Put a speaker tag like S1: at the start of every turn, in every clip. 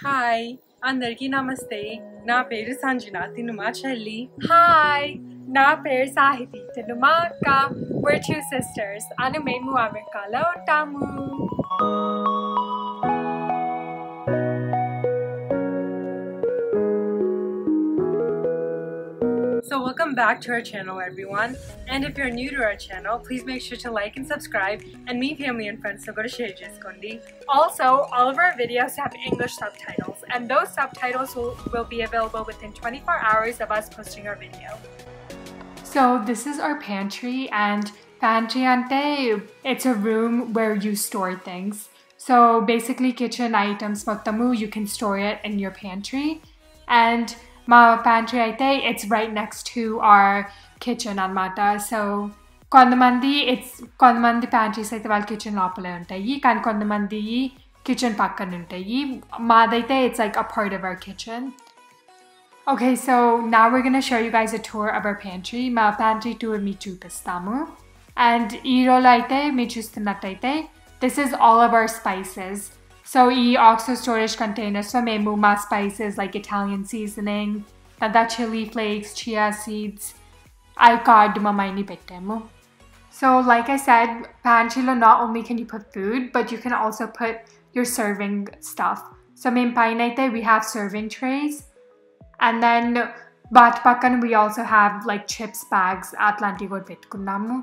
S1: Hi అందరికీ నమస్తే నా పేరు సంజన తిను మా చెల్లి
S2: Hi, నా పేరు సాహితి తిను మా అక్క. We're two sisters అని మేము అమెరికాలో ఉంటాము.
S1: So welcome back to our channel everyone, and if you're new to our channel please make sure to like and subscribe and meet family and friends so go to share చేసుకోండి.
S2: Also, all of our videos have English subtitles, and those subtitles will be available within 24 hours of us posting our video. So this is our pantry, and pantry ante, it's a room where you store things. So basically kitchen items mottamu you can store it in your pantry, and my pantry aite it's right next to our kitchen anamata. So కొంతమంది pantries అయితే వాళ్ళ kitchen లోపలే ఉంటాయి, కానీ కొంతమంది kitchen పక్కన ఉంటాయి. మాదైతే it's like a part of our kitchen. Okay, so now we're going to show you guys a tour of our pantry. మా pantry tour మీకు చూపిస్తాము. And ఈ రోజు అయితే మీరు చూస్తున్నట్టయితే this is all of our spices. So ఈ OXO storage containers లో మేము మా spices like Italian seasoning, chili flakes, chia seeds, cardamom అన్ని పెట్టాము. So like I said, pantryలో not only can you put food, but you can also put your serving stuff. So మేము పైన అయితే we have serving trays, and then వాటి పక్కన we also have like chips bags అట్లాంటివి కూడా పెట్టుకున్నాము.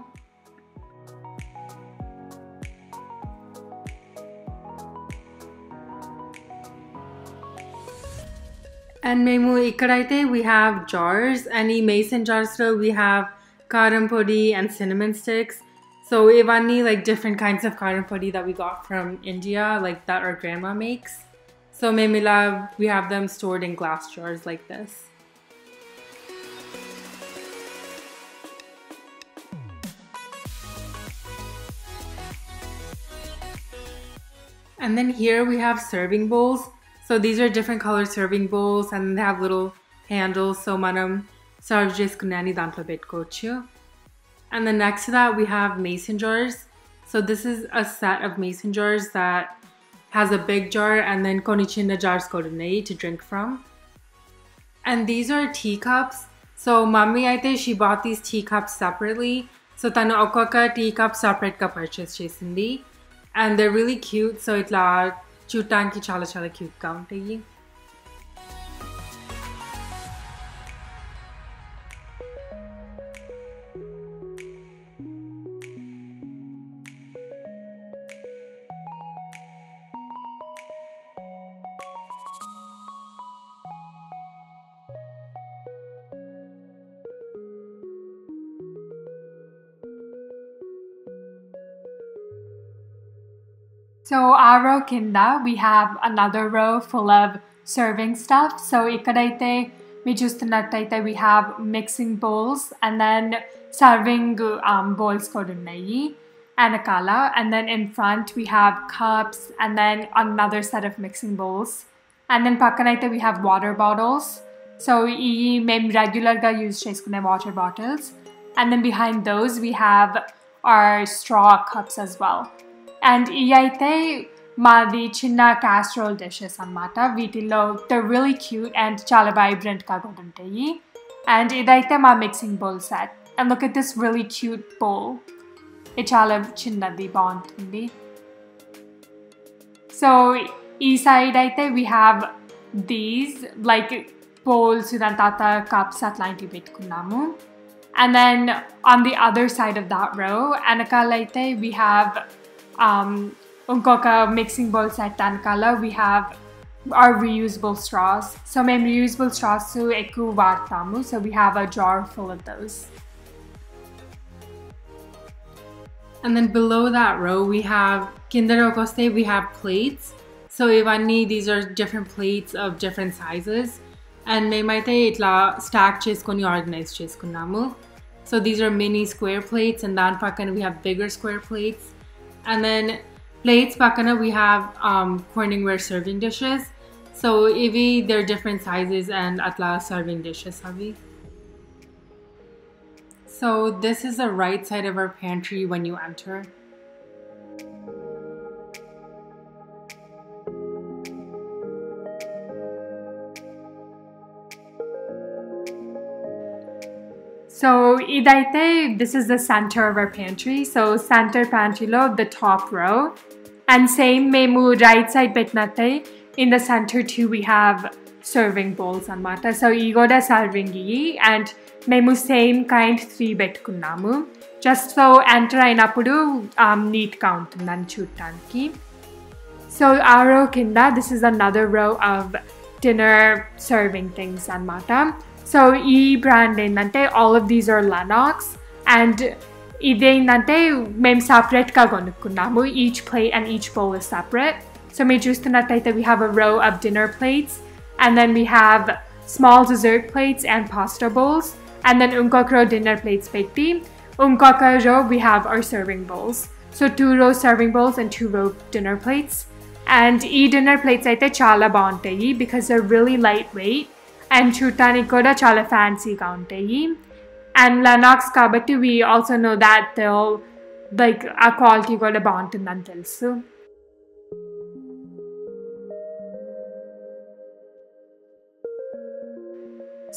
S1: And మేము ఇక్కడైతే we have jars, and ఈ mason jars లో we have karam podi and cinnamon sticks. So ఇవన్నీ like different kinds of karam podi that we got from India, like that our grandma makes. So మేము ఇలా we have them stored in glass jars like this. And then here we have serving bowls. So these are different colored serving bowls, and they have little handles so manam serve చేసుకునేని దాంట్లో పెట్టుకోవచ్చు. And then next to that we have mason jars. So this is a set of mason jars that has a big jar and then కొన్ని చిన్న jars కూడా ఉన్నాయి to drink from. And these are teacups. So mummy అయితే she bought these teacups separately. So తను ఒక్కొక్క teacup separate గా purchase చేసింది. And they're really cute. So ఇట్లా చూడటానికి చాలా చాలా క్యూట్ గా ఉంటాయి.
S2: So our row kinda, we have another row full of serving stuff. So ikkadaite me chustunnataite we have mixing bowls, and then serving bowls kuda unnayi anakala, and then in front we have cups, and then another set of mixing bowls, and then pakkanaite we have water bottles. So ee mem regular ga use cheskune water bottles, and then behind those we have our straw cups as well. And ఇవైతే మాది చిన్న casserole dishes అన్నమాట. వీటిలో they're really cute and చాలా vibrantగా కూడా ఉంటాయి. And ఇదైతే మా mixing bowl set. And look at this really cute bowl. ఇది చాలా చిన్నది, బాగుంటుంది. So ఈ side అయితే we have these like bowls, దాని తర్వాత cups అట్లాంటివి పెట్టుకున్నాము. And then on the other side of that row, వెనకాల అయితే we have ఇంకొక mixing bowl set వెనకాల we have our reusable straws. So మేము reusable straws ఎక్కువ వాడతాము. So we have a jar full of those.
S1: And then below that row we have kindarokoste, we have plates. So ivanni these are different plates of different sizes. And మేమైతే ఇట్లా stack చేసుకొని organize చేసుకున్నాము. So these are mini square plates, and దాని పక్కన we have bigger square plates. And then plates pakana we have Corningware serving dishes. So ivi they're different sizes and atla serving dishes havi. So this is the right side of our pantry when you enter.
S2: So idaite, this is the center of our pantry. So center pantry lo the top row. And same memu right side petnate, in the center too we have serving bowls anamata. So igoda serving and memu same kind 3 pettukunnamu. Just so enter ainapudu neat ga untundani chudaniki. So our row kinda, this is another row of dinner serving things anamata. So e brand endante all of these are Lennox, and ఇదేంటంటే మేము సపరేట్గా కొనుక్కున్నాము. Each plate and each bowl is separate. So మీరు చూస్తున్నట్టయితే we have a row of dinner plates, and then we have small dessert plates and pasta bowls, and then ఇంకొక row dinner plates పెట్టి ఇంకొక row we have our serving bowls. So 2 row serving bowls and 2 row dinner plates. And ఈ dinner plates అయితే చాలా బాగుంటాయి because they're really lightweight and చూడటానికి కూడా చాలా ఫ్యాన్సీగా ఉంటాయి. And Lennox kabatti we also know that they'll like a quality kuda baaguntundani telusu.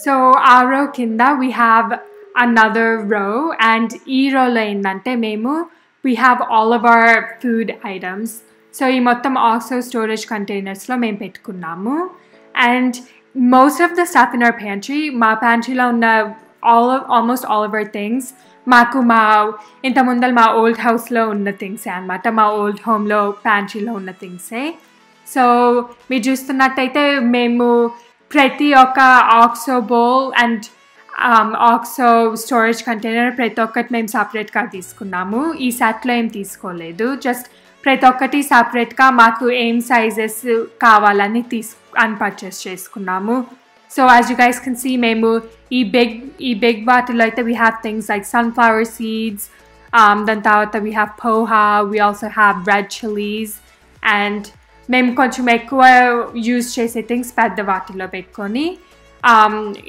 S2: So our row kinda we have another row, and ee row lo endante we have all of our food items. So ee mottam also storage containers lo mem pettukunnamu, and most of the stuff in our pantry, ma pantry lo unna almost all of our things మాకు మా ఇంత ముందర మా old హౌస్లో ఉన్న థింగ్సే అనమాట. మా old హోమ్లో ప్యాంట్రీలో ఉన్న థింగ్సే. సో మీరు చూస్తున్నట్టయితే మేము ప్రతి ఒక్క oxo bowl and oxo storage container ప్రతి ఒక్కటి మేము సపరేట్గా తీసుకున్నాము. ఈ సెట్లో ఏం తీసుకోలేదు. జస్ట్ ప్రతి ఒక్కటి సపరేట్గా మాకు ఏం సైజెస్ కావాలని పర్చేస్ చేసుకున్నాము. So as you guys can see, memu e big bottle like we have things like sunflower seeds, then we have poha, we also have red chilies, and memu koncham ekkuva use chese things pedda vaatilo petkoni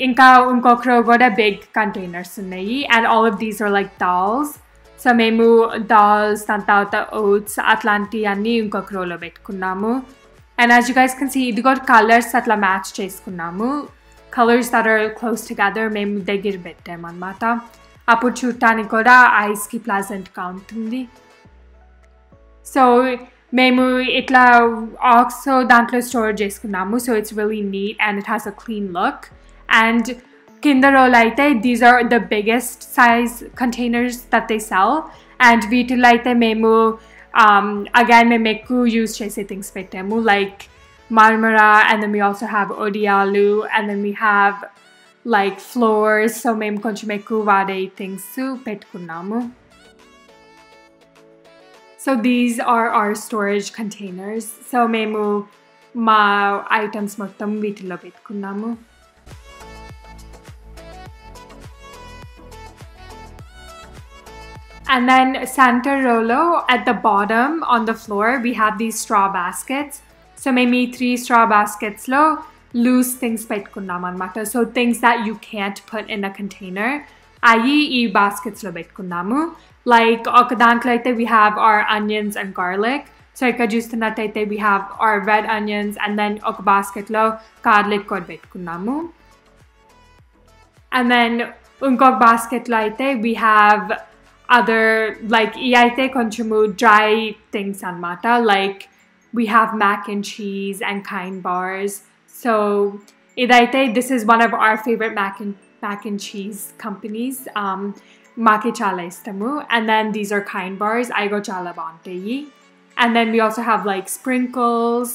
S2: inka inkokro kuda big containers unnayi, and all of these are like dals. So memu dals, then oats atlanti anni inkokro lo pettukunnamu. And as you guys can see, ఇది కూడా colours అట్లా match చేసుకున్నాము. Colours that are close together మేము దగ్గర పెట్టామన్నమాట. అప్పుడు చూడటానికి కూడా ఐస్కి ప్లెజెంట్గా ఉంటుంది. సో మేము ఇట్లా ఆక్సో దాంట్లో స్టోర్ చేసుకున్నాము. So it's really neat and it has a clean look. And కింద రోల్ అయితే these are the biggest size containers that they sell. And వీటిలో అయితే మేము again మేము ఎక్కువ యూజ్ చేసే థింగ్స్ పెట్టాము, like marmara, and then we also have odialu, and then we have like floors. So మేము కొంచెం ఎక్కువ వాడే థింగ్స్ పెట్టుకున్నాము. So these are our storage containers. So మేము మా ఐటమ్స్ మొత్తం వీటిలో పెట్టుకున్నాము. And then center row at the bottom on the floor we have these straw baskets. So maybe 3 straw baskets lo loose things pettukunnam anamata. So things that you can't put in a container, ee baskets lo pettukunnamu. Like oka dantlo aithe we have our onions and garlic. So ikkada chustunnataithe we have our red onions, and then oka basket lo garlic kuda pettukunnamu. And then inkok basket lo aithe we have other like iaite konchemu dry things anamata, like we have mac and cheese and Kind bars. So idaite this is one of our favorite mac and cheese companies. Maki chala istamu. And then these are Kind bars. Aigo chala baantayi. And then we also have like sprinkles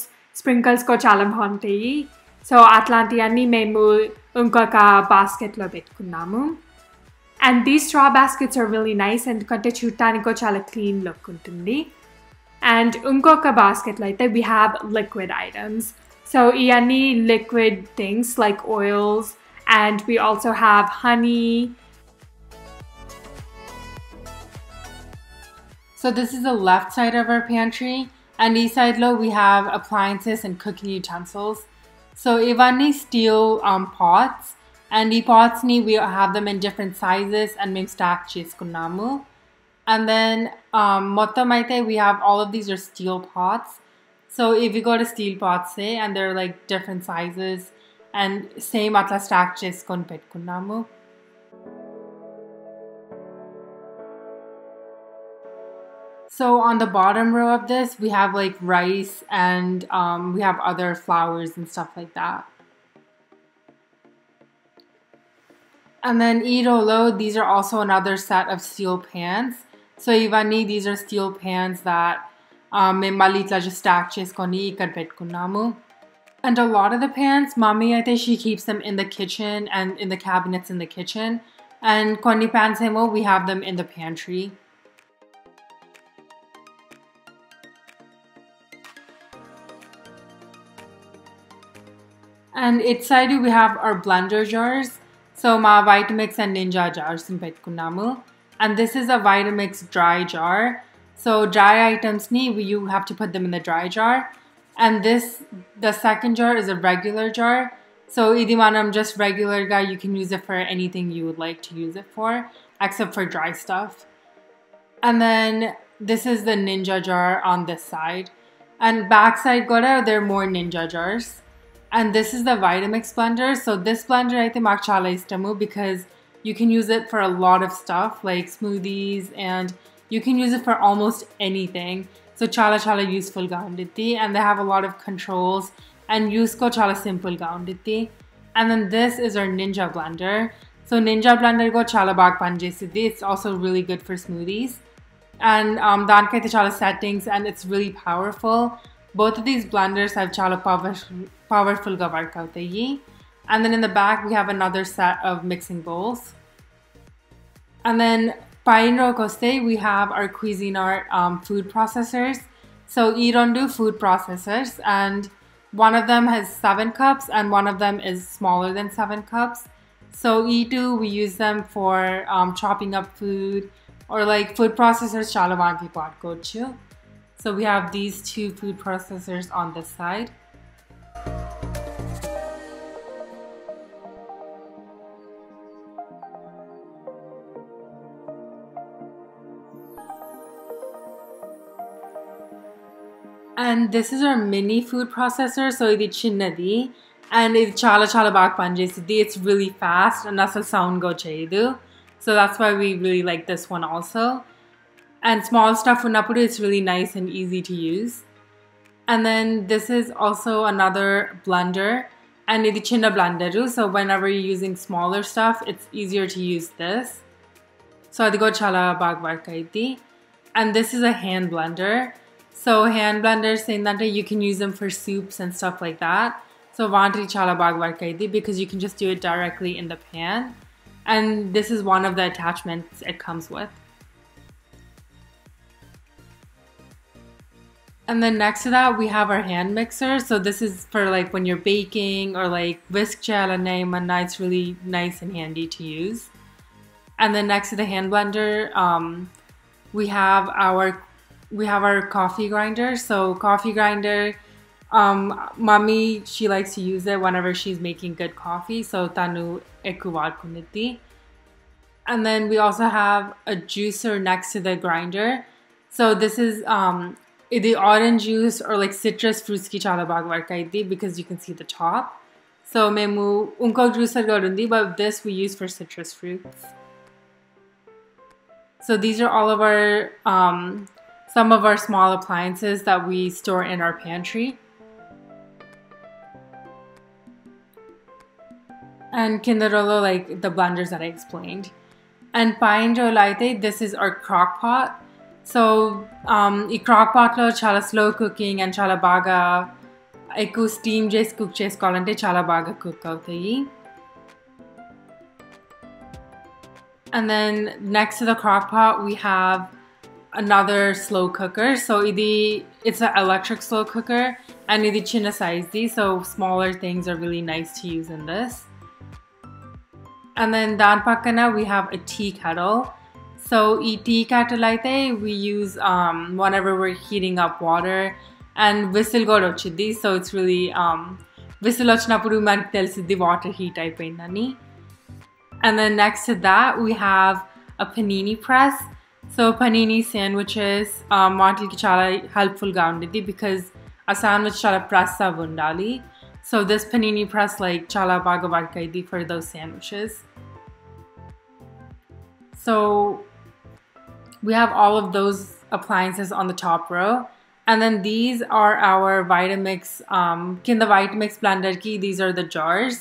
S2: ko chala baantayi. So atlanti anni memu inkoka basket lo pettukunnamu. And these straw baskets are really nice and kante chutaniko chala clean look untundi. And inkoka basket lo aithe we have liquid items. So iyanni liquid things like oils, and we also have honey.
S1: So this is the left side of our pantry, and east side lo we have appliances and cooking utensils. So ivanni steel pots. And the pots we have them in different sizes and మేము stack చేసుకున్నాము. And then మొత్తం అయితే we have all of these are steel pots. So if you go to steel pots say, and they're like different sizes and same atla stack చేసుకొని పెట్టుకున్నాము. So on the bottom row of this, we have like rice and we have other flours and stuff like that. And then Irolo, these are also another set of steel pans. So Ivani, these are steel pans that malitla just stack cheskoni ikkad petkunamu. And a lot of the pans, Mommy, I think she keeps them in the kitchen and in the cabinets in the kitchen. And koni pans hemo, we have them in the pantry. And inside we have our blender jars. So ma Vitamix and Ninja jars in petkunamu. And this is a Vitamix dry jar. So dry items you have to put them in the dry jar. And the second jar is a regular jar. So idimanam just regular guy, you can use it for anything you would like to use it for, except for dry stuff. And then this is the Ninja jar on this side. And backside gora, there are more Ninja jars. And this is the Vitamix blender. So this blender I think chala istamu because you can use it for a lot of stuff like smoothies, and you can use it for almost anything. So chala useful ga unditi, and they have a lot of controls and use ko chala simple ga unditi. And then this is our Ninja blender. So Ninja blender go chala bag panjesiddi. It's also really good for smoothies. And dankaite chala settings, and it's really powerful. Both of these blenders have chala powerful ga work autayi. And then in the back we have another set of mixing bowls. And then Painro Koste, we have our Cuisinart food processors. So Irondu food processors, and one of them has 7 cups and one of them is smaller than 7 cups. So E2, we use them for chopping up food, or like food processors chalavanti pot gochu. So we have these 2 food processors on this side. And this is our mini food processor. So idi chinnadi, and it chala baak panjesiddi. It's really fast and asal sound go cheyidu. So that's why we really like this one also. And small stuff unnappudu, it's really nice and easy to use. And then this is also another blender, and idi chinna blenderu. So whenever you're using smaller stuff, it's easier to use this. So adigo chala baak work aidi. And this is a hand blender. So hand blenders saying that you can use them for soups and stuff like that. So vantri chala bag work aidi because you can just do it directly in the pan. And this is one of the attachments it comes with. And then next to that we have our hand mixer. So this is for like when you're baking or like whisk chala naima. It's really nice and handy to use. And then next to the hand blender, we have our coffee grinder. So coffee grinder, Mommy, she likes to use it whenever she's making good coffee. So tanu ekuwad kuniti. And then we also have a juicer next to the grinder. So this is the orange juice or like citrus fruits ki chala bag work aidi because you can see the top. So memu unko juicer garundi, but this we use for citrus fruits. So these are all of our some of our small appliances that we store in our pantry. And kinderolo, like the blenders that I explained. And painjolaite, this is our crock pot. So ee crock pot lo chala slow cooking and chala baga eku steam chesi cook chesukovalante chala baga cook autayi. And then next to the crock pot we have another slow cooker. So it's an electric slow cooker, and idi chinna size di, so smaller things are really nice to use in this. And then dan pakkana we have a tea kettle. So tea kettle aite we use whenever we're heating up water, and whistle go ochidi. So it's really whistle ochinappudu manaku telesiddi water heat ayipoyindani. And then next to that we have a panini press. So panini sandwiches వాటికి చాలా helpfulగా ఉండేది because a sandwich chala press undali. So this panini press like chala baga work aidi for those sandwiches. So we have all of those appliances on the top row. And then these are our Vitamix, kinda Vitamix blender ki, these are the jars.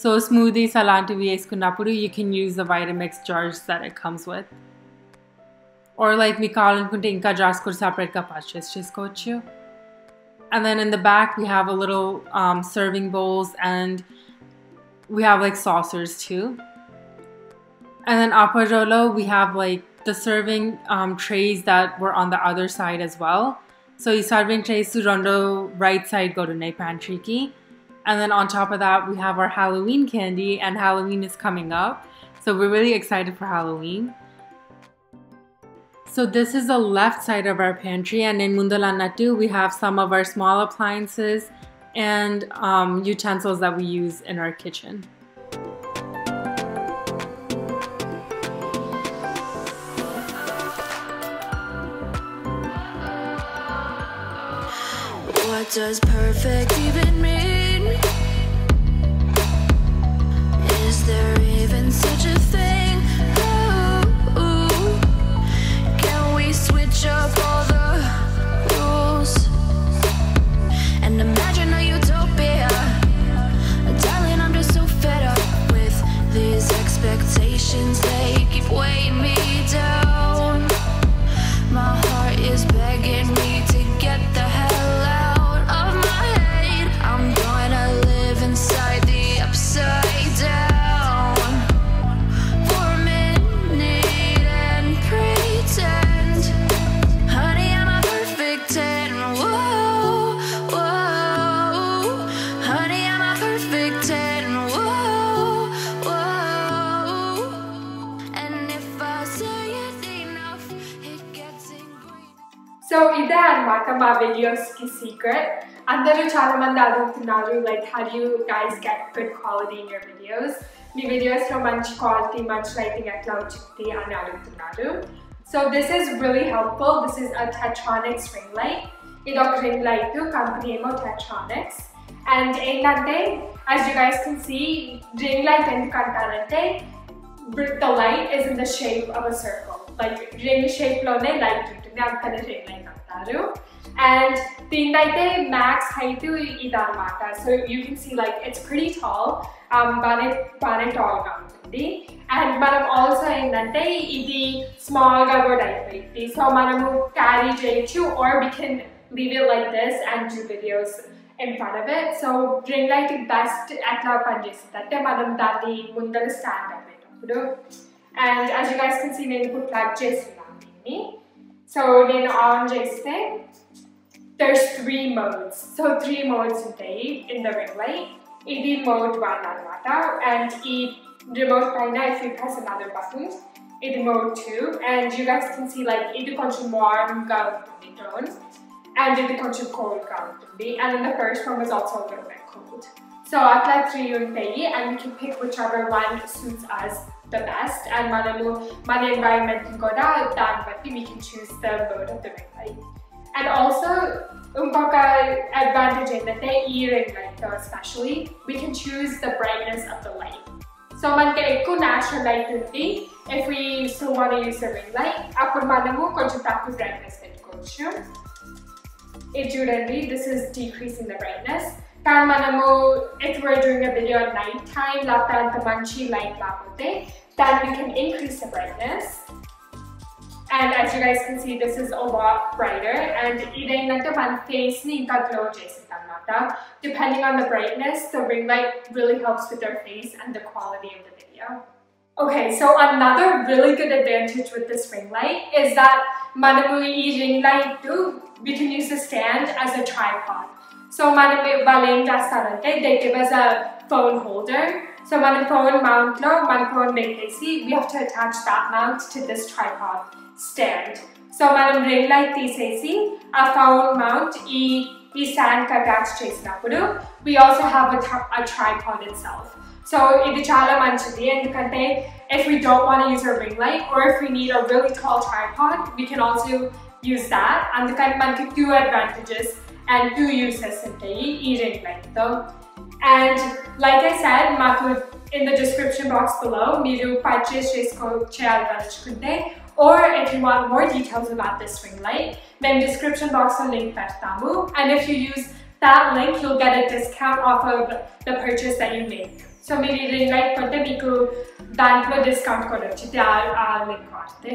S1: So smoothie salantivi eskunnappudu you can use the Vitamix jars that it comes with. Or like me kaalanukunte inka jars kuda separate ga purchase chesukochu. And then in the back we have a little serving bowls, and we have like saucers too. And then upper row we have like the serving trays that were on the other side as well. So these serving trays to rondo right side go to pantry ki. And then on top of that we have our Halloween candy, and Halloween is coming up. So we're really excited for Halloween. So this is the left side of our pantry, and in Mundalannattu we have some of our small appliances and utensils that we use in our kitchen.
S3: What does perfect even mean? Is there even such a thing? Ooh, can we switch up all the rules and imagine a utopia? Darling, I'm just so fed up with these expectations. They keep weighing me down. My heart is begging me to get the hell out of my head. I'm gonna live inside the upside down for a minute and pretend, honey, I'm a perfect 10. Whoa, whoa, honey, I'm a perfect 10. Whoa, whoa, and if I say it enough, it gets ingrained.
S2: So ఇదే అన్నమాట మా వీడియోస్కి secret. అందరూ చాలా మంది అడుగుతున్నారు like how do you guys get good quality in your videos? మీ వీడియోస్లో మంచి క్వాలిటీ, మంచి లైటింగ్ ఎట్లా వచ్చింది అని అడుగుతున్నారు. So this is really helpful. This is a Tetronics ring light. ఇది ఒక రింగ్ లైట్, కంపెనీ ఏమో Tetronics. And ఏంటంటే as you guys can see, ring light ఎందుకు అంటారంటే the light is in the shape of a circle. Like ring shape లోనే light ఉంటుంది, అందుకనే ring light అంటారు. And దీనిదైతే max height ఇదన్నమాట. So you can see like it's pretty tall. బాగానే tall గా ఉంటుంది. And మనం also ఏంటంటే ఇది small గా కూడా అయిపోయింది. So మనము carry చేయొచ్చు, or we can leave it like this and do videos in front of it. So ring light best ఎట్లా పనిచేస్తుంది అంటే మనం దాన్ని ముందర stand అయిపోయేటప్పుడు. And as you guys can see, నేను ఇప్పుడు ప్లగ్ చేస్తున్నాను దీన్ని. So నేను ఆన్ చేస్తే there's 3 modes. So 3 modes ఉంటాయి in the ring light. ఇది mode 1 అన్నమాట. And ఈ remote పైన if you press another button, ఇది mode 2. And you guys can see like ఇది కొంచెం warm గా ఉంటుంది tone, and ఇది కొంచెం cold గా ఉంటుంది. And then the first one was also a little bit cold. So అట్లా 3 ఉంటాయి, and we can pick whichever one suits us the best. And మనము మన environment కూడా దాన్ని బట్టి we can choose the mode of the ring light. And also ఇంకొక advantage ఏంటంటే ఈ ring light especially we can choose the brightness of the light. So మనకి ఎక్కువ natural light ఉంది. If we still want to use the ring light, అప్పుడు మనము కొంచెం తక్కువ brightness పెట్టుకోవచ్చు. ఇది చూడండి, this is decreasing the brightness. కానీ మనము if we're doing a video at night time, లేకపోతే అంత మంచి light లేకపోతే, then we can increase the brightness. And as you guys can see, this is a lot brighter, and ఇదేంటంటే మన face ని ఇంకా glow చేస్తుంది అన్నమాట. Depending on the brightness, the ring light really helps with our face and the quality of the video. Okay, so another really good advantage with this ring light is that మనము ఈ ring light we can use the stand as a tripod. So మనము వాళ్ళు ఏం చేస్తారంటే they give us a phone holder. So మన phone mount లో మన phone పెట్టేసి we have to attach that mount to this tripod stand. So మనం ring light తీసేసి ఆ phone mount ఈ stand కి attach చేసినప్పుడు we also have a tripod itself. So ఇది చాలా మంచిది ఎందుకంటే if we don't want to use a ring light, or if we need a really tall tripod, we can also use that. అందుకని మనకి 2 advantages and 2 uses ఉంటాయి ఈ ring light తో. And like I said, మాకు in the description box below మీరు purchase చేయాలనుకుంటే, or if you want more details about this ring light, then description box will link పెడతాము. And if you use that link, you'll get a discount off of the purchase that you make. So మీరు ఈ ring light కొంటే మీకు దాంట్లో discount కూడా వచ్చింది ఆ link వాడితే.